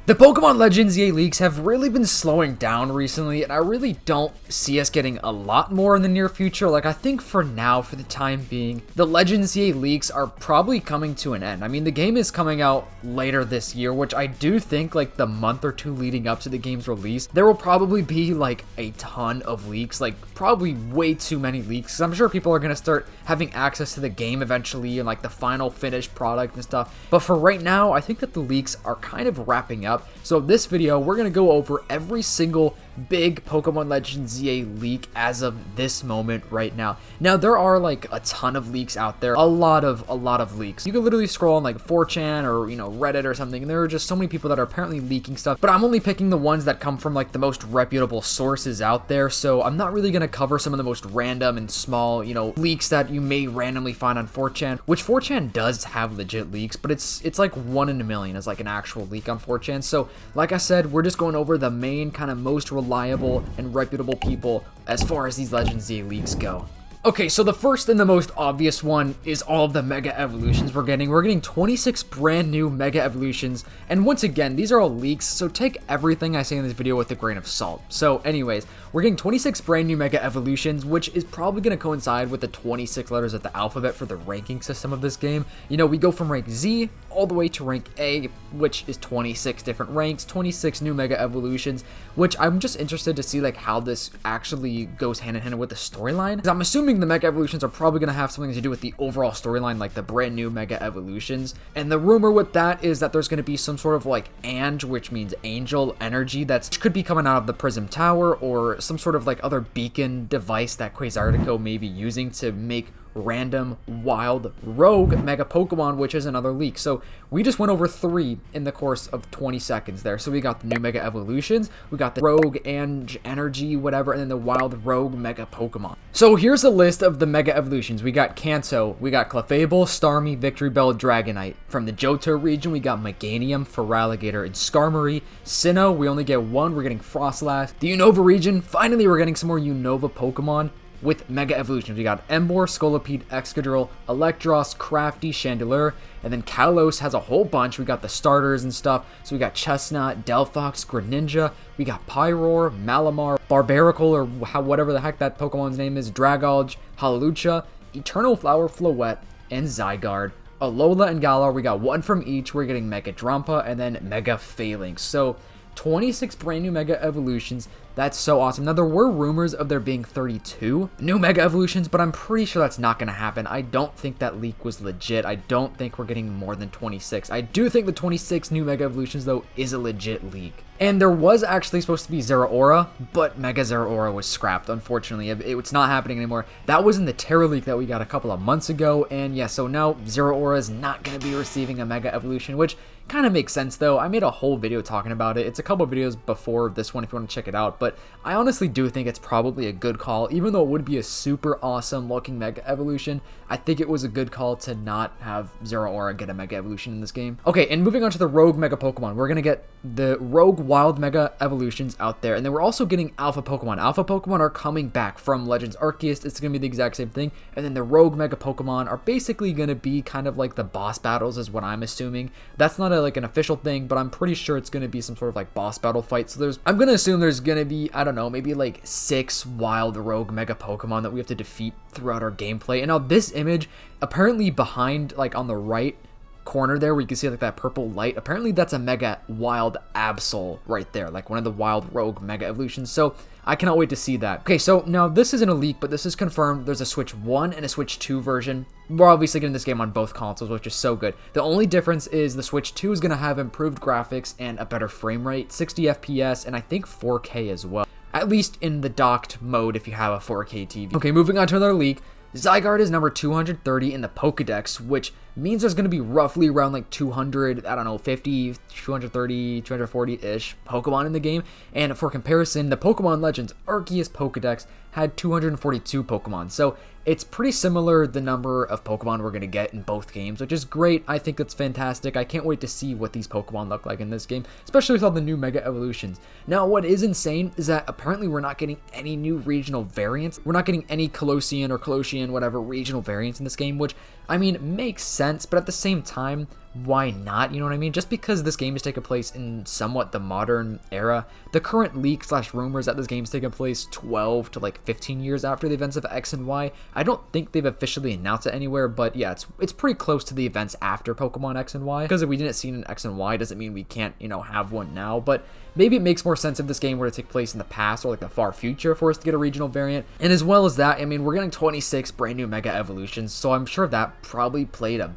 The Pokemon Legends EA leaks have really been slowing down recently, and I really don't see us getting a lot more in the near future. Like, I think for now, for the time being, the Legends EA leaks are probably coming to an end. I mean, the game is coming out later this year, which I do think, like, the month or two leading up to the game's release, there will probably be, like, a ton of leaks, like, probably way too many leaks, because I'm sure people are going to start having access to the game eventually, and, like, the final finished product and stuff. But for right now, I think that the leaks are kind of wrapping up. So this video, we're going to go over every single big Pokemon Legends EA leak as of this moment right now. Now, there are like a ton of leaks out there, a lot of leaks. You can literally scroll on like 4chan or, Reddit or something, and there are just so many people that are apparently leaking stuff, but I'm only picking the ones that come from like the most reputable sources out there, so I'm not really going to cover some of the most random and small, leaks that you may randomly find on 4chan, which 4chan does have legit leaks, but it's like 1 in a million is like an actual leak on 4chan. So like I said, we're just going over the main kind of most reliable and reputable people as far as these Legends EA leaks go. Okay, so the first and the most obvious one is all of the Mega Evolutions we're getting. We're getting 26 brand new Mega Evolutions, and once again, these are all leaks, so take everything I say in this video with a grain of salt. So anyways, we're getting 26 brand new Mega Evolutions, which is probably going to coincide with the 26 letters of the alphabet for the ranking system of this game. We go from rank Z all the way to rank A, which is 26 different ranks, 26 new Mega Evolutions, which I'm just interested to see like how this actually goes hand in hand with the storyline, because I'm assuming the Mega Evolutions are probably going to have something to do with the overall storyline, like the brand new Mega Evolutions. And the rumor with that is that there's going to be some sort of like Ange, which means angel energy, that could be coming out of the Prism Tower, or some sort of like other beacon device that Quasartico may be using to make random wild rogue Mega Pokemon, which is another leak. So we just went over 3 in the course of 20 seconds there. So we got the new Mega Evolutions, we got the rogue Ange energy, whatever, and then the wild rogue Mega Pokemon. So here's a list of the Mega Evolutions. We got Kanto, we got Clefable, Starmie, Victreebel, Dragonite. From the Johto region, we got Meganium, Feraligatr, and Skarmory. Sinnoh, we only get 1, we're getting Frostlass. The Unova region, finally we're getting some more Unova Pokemon with Mega Evolutions. We got Emboar, Scolipede, Excadrill, Electros, Crafty, Chandelure, and then Kalos has a whole bunch. We got the starters and stuff. So we got Chestnut, Delphox, Greninja, we got Pyroar, Malamar, Barbaracle, or whatever the heck that Pokemon's name is, Dragolge, Hallelujah, Eternal Flower, Floette, and Zygarde. Alola and Galar, we got 1 from each. We're getting Mega Drampa and then Mega Phalanx. So 26 brand new Mega Evolutions. That's so awesome. Now, there were rumors of there being 32 new Mega Evolutions, but I'm pretty sure that's not going to happen. I don't think that leak was legit. I don't think we're getting more than 26. I do think the 26 new Mega Evolutions, though, is a legit leak. And there was actually supposed to be Zeraora, but Mega Zeraora was scrapped, unfortunately. It's not happening anymore. That was in the Terra leak that we got a couple of months ago, and yeah, so now Zeraora is not going to be receiving a Mega Evolution, which kind of makes sense, though. I made a whole video talking about it. It's a couple of videos before this one if you want to check it out, but I honestly do think it's probably a good call. Even though it would be a super awesome looking Mega Evolution, I think it was a good call to not have Zeraora get a Mega Evolution in this game. Okay, and moving on to the Rogue Mega Pokemon, we're going to get the Rogue Wild Mega Evolutions out there, and then we're also getting Alpha Pokemon. Alpha Pokemon are coming back from Legends Arceus. It's going to be the exact same thing, and then the Rogue Mega Pokemon are basically going to be kind of like the boss battles is what I'm assuming. That's not like an official thing, but I'm pretty sure it's going to be some sort of like boss battle fight. So I'm going to assume there's going to be, I don't know, maybe like 6 wild Rogue Mega Pokemon that we have to defeat throughout our gameplay. And now this image, apparently behind, like on the right corner there where you can see like that purple light, apparently that's a Mega Wild Absol right there, like one of the wild Rogue Mega Evolutions. So I cannot wait to see that. Okay, so now this isn't a leak, but this is confirmed. There's a Switch 1 and a Switch 2 version. We're obviously getting this game on both consoles, which is so good. The only difference is the Switch 2 is going to have improved graphics and a better frame rate, 60 FPS, and I think 4K as well. At least in the docked mode if you have a 4K TV. Okay, moving on to another leak. Zygarde is number 230 in the Pokedex, which means there's going to be roughly around like 200, I don't know, 50, 230, 240-ish Pokemon in the game. And for comparison, the Pokemon Legends Arceus Pokedex had 242 Pokemon. So it's pretty similar, the number of Pokemon we're going to get in both games, which is great. I think that's fantastic. I can't wait to see what these Pokemon look like in this game, especially with all the new Mega Evolutions. Now, what is insane is that apparently we're not getting any new regional variants. We're not getting any Colossian or Colossian, whatever, regional variants in this game, which, I mean, makes sense, but at the same time, why not? You know what I mean? Just because this game is taking place in somewhat the modern era, the current leak slash rumors that this game is taking place 12 to like 15 years after the events of X and Y. I don't think they've officially announced it anywhere, but yeah, it's pretty close to the events after Pokemon X and Y. Because if we didn't see an X and Y, doesn't mean we can't, you know, have one now. But maybe it makes more sense if this game were to take place in the past or like the far future for us to get a regional variant. And as well as that, I mean, we're getting 26 brand new Mega Evolutions, so I'm sure that probably played a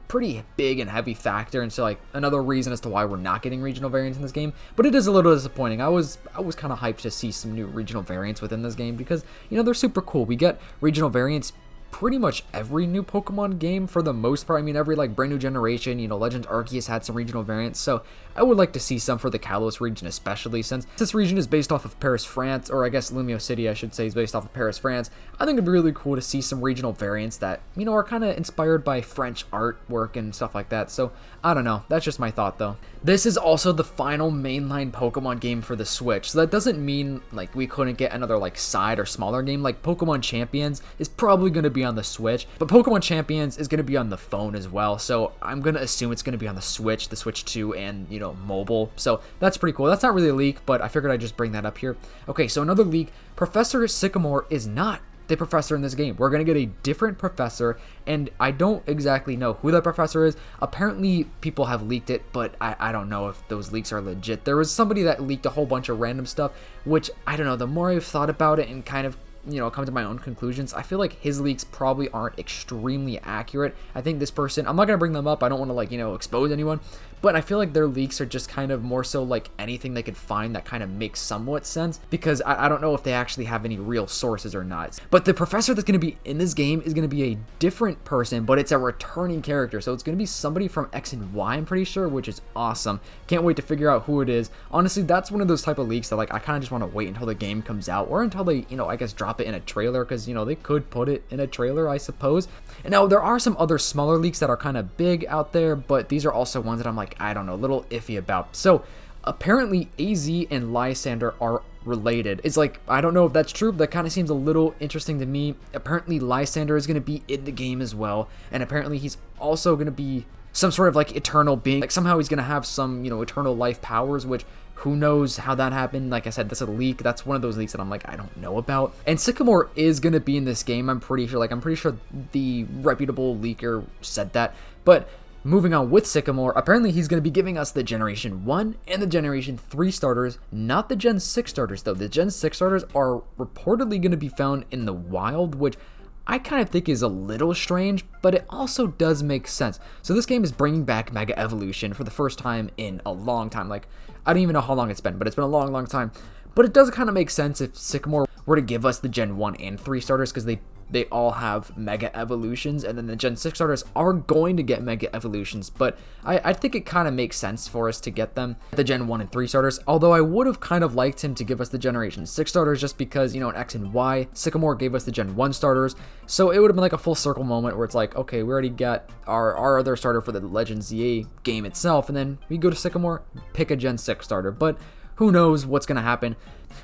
pretty big and heavy factor into like another reason as to why we're not getting regional variants in this game. But it is a little disappointing. I was kind of hyped to see some new regional variants within this game because, you know, they're super cool. We get regional variants pretty much every new Pokemon game for the most part. I mean, every like brand new generation, you know, Legend Arceus had some regional variants, so I would like to see some for the Kalos region, especially since this region is based off of Paris, France, or I guess Lumio City, I should say, is based off of Paris, France. I think it'd be really cool to see some regional variants that, you know, are kind of inspired by French artwork and stuff like that. So I don't know, that's just my thought though. This is also the final mainline Pokemon game for the Switch, so that doesn't mean like we couldn't get another like side or smaller game. Like Pokemon Champions is probably going to be on the Switch, but Pokemon Champions is going to be on the phone as well, so I'm going to assume it's going to be on the Switch 2, and, you know, mobile. So that's pretty cool. That's not really a leak, but I figured I'd just bring that up here. Okay, so another leak, Professor Sycamore is not the professor in this game. We're going to get a different professor, and I don't exactly know who that professor is. Apparently people have leaked it, but I don't know if those leaks are legit. There was somebody that leaked a whole bunch of random stuff, which I don't know, the more I've thought about it and kind of, you know, come to my own conclusions, I feel like his leaks probably aren't extremely accurate. I think this person, I'm not going to bring them up, I don't want to, like, you know, expose anyone, but I feel like their leaks are just kind of more so like anything they could find that kind of makes somewhat sense, because I don't know if they actually have any real sources or not. But the professor that's going to be in this game is going to be a different person, but it's a returning character, so it's going to be somebody from X and Y, I'm pretty sure, which is awesome. Can't wait to figure out who it is. Honestly, that's one of those type of leaks that, like, I kind of just want to wait until the game comes out, or until they, you know, I guess drop it in a trailer, because, you know, they could put it in a trailer, I suppose. And now there are some other smaller leaks that are kind of big out there, but these are also ones that I'm like, I don't know, a little iffy about. So apparently AZ and Lysander are related. It's like, I don't know if that's true, but that kind of seems a little interesting to me. Apparently Lysander is going to be in the game as well, and apparently he's also going to be some sort of like eternal being. Like somehow he's going to have some, you know, eternal life powers, which who knows how that happened. Like I said, that's a leak. That's one of those leaks that I'm like, I don't know about. And Sycamore is going to be in this game, I'm pretty sure. Like, I'm pretty sure the reputable leaker said that. But moving on with Sycamore, apparently he's going to be giving us the Generation 1 and the Generation 3 starters, not the Gen 6 starters though. The Gen 6 starters are reportedly going to be found in the wild, which I kind of think is a little strange, but it also does make sense. So this game is bringing back Mega Evolution for the first time in a long time. Like, I don't even know how long it's been, but it's been a long, long time. But it does kind of make sense if Sycamore were to give us the Gen 1 and 3 starters, because they all have Mega Evolutions, and then the Gen 6 starters are going to get Mega Evolutions, but I think it kind of makes sense for us to get them, the Gen 1 and 3 starters, although I would have kind of liked him to give us the Generation 6 starters, just because, you know, in X and Y, Sycamore gave us the Gen 1 starters, so it would have been like a full circle moment where it's like, okay, we already got our other starter for the Legend ZA game itself, and then we go to Sycamore, pick a Gen 6 starter, but who knows what's going to happen.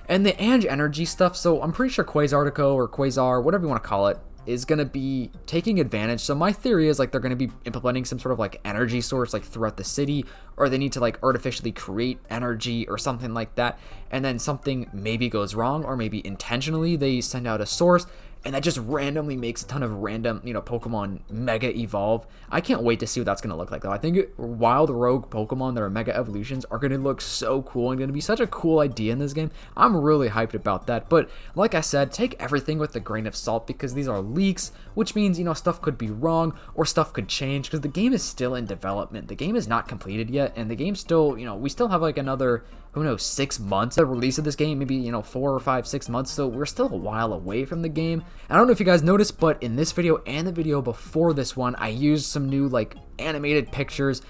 And the Ange Energy stuff, so I'm pretty sure Quasartico or Quasar, whatever you want to call it, is going to be taking advantage. So my theory is like they're going to be implementing some sort of like energy source like throughout the city, or they need to like artificially create energy or something like that. And then something maybe goes wrong, or maybe intentionally they send out a source, and that just randomly makes a ton of random, you know, Pokemon Mega Evolve. I can't wait to see what that's going to look like, though. I think wild rogue Pokemon that are Mega Evolutions are going to look so cool and going to be such a cool idea in this game. I'm really hyped about that. But like I said, take everything with a grain of salt, because these are leaks, which means, you know, stuff could be wrong or stuff could change, because the game is still in development. The game is not completed yet, and the game still, you know, we still have like another, who knows, 6 months the release of this game, maybe, you know, 4 or 5, 6 months, so we're still a while away from the game. I don't know if you guys noticed, but in this video and the video before this one, I used some new like animated pictures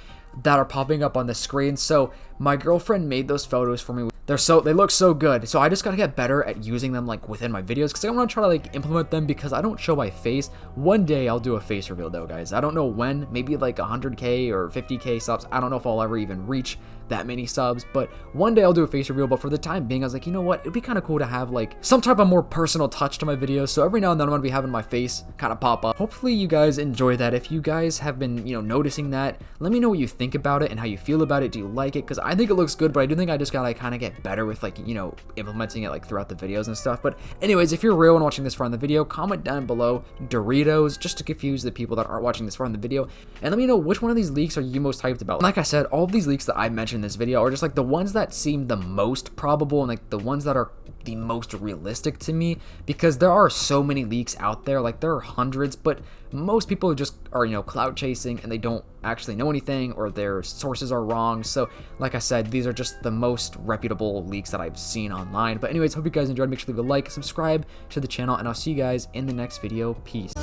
that are popping up on the screen. So my girlfriend made those photos for me. They look so good. So I just gotta get better at using them like within my videos, because I want to try to like implement them, because I don't show my face. One day I'll do a face reveal though, guys. I don't know when, maybe like 100k or 50k subs. I don't know if I'll ever even reach that many subs, but one day I'll do a face reveal. But for the time being, I was like, you know what, it'd be kind of cool to have like some type of more personal touch to my videos. So every now and then I'm gonna be having my face kind of pop up. Hopefully you guys enjoy that. If you guys have been, you know, noticing that, let me know what you think about it and how you feel about it. Do you like it? Because I think it looks good, but I do think I just gotta kind of get better with like, you know, implementing it like throughout the videos and stuff. But anyways, if you're real and watching this far in the video, comment down below Doritos, just to confuse the people that aren't watching this far in the video, and let me know which one of these leaks are you most hyped about. Like I said, all of these leaks that I mentioned in this video are just like the ones that seem the most probable and like the ones that are the most realistic to me, because there are so many leaks out there. Like there are hundreds, but most people just are, you know, clout chasing and they don't actually know anything, or their sources are wrong. So like I said, these are just the most reputable leaks that I've seen online. But anyways, hope you guys enjoyed. Make sure to leave a like, subscribe to the channel, and I'll see you guys in the next video. Peace.